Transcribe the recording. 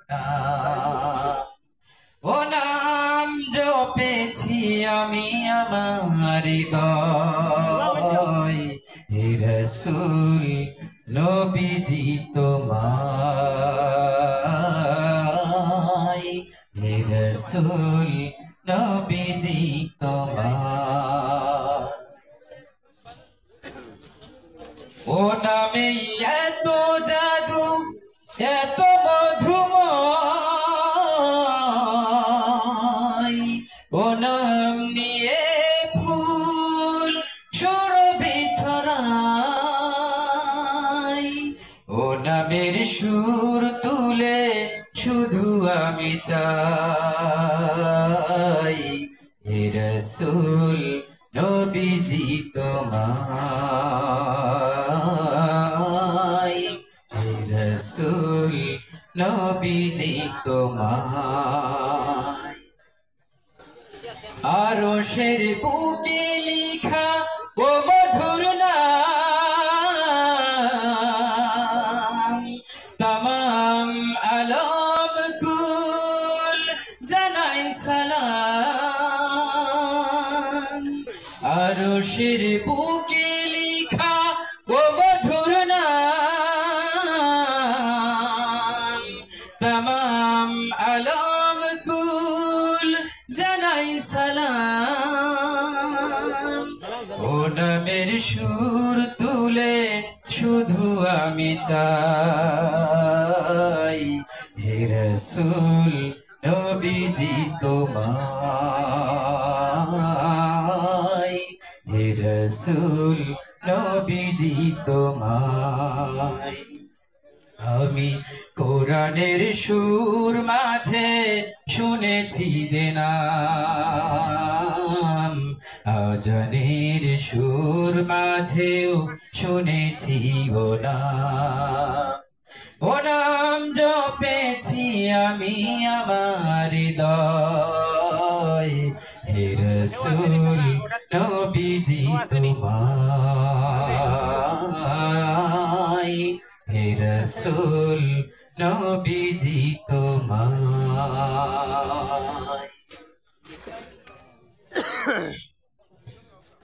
না। ও নাম জপেছি আমি আমার হৃদয়, হে রাসূল নবীজি তোমায়, হে রাসূল নবীজি তোমায়। ও নামে এত জাদু, এত মধুময়, ও নাম নিয়ে ফুল সুরভি ছড়াই। ও নামের সুর তুলে শুধু আমি চাই, হে রাসূল নবীজি তোমায়, হে রাসূল নবীজি তোমায়। আরশের বুকে লিখা ও মধুর নাম, তামাম আলম কুল জানাই সালাম। আরশের বুকে লিখা ও মধুর নাম, তামাম আলম কুল জানাই সালাম। ও নামের সুর তুলে শুধু আমি চাই, হে রাসূল নবীজি তোমায়, হে রাসূল নবীজি তোমায়। আমি কোরআনের সুর মাঝে শুনেছি যে নাম, আজানের সুর মাঝেও শুনেছি ও নাম। ও নাম জপেছি আমি আমার হৃদয়, হে রাসূল নবীজি তোমায়, হে রাসূল নবীজি তোমায়।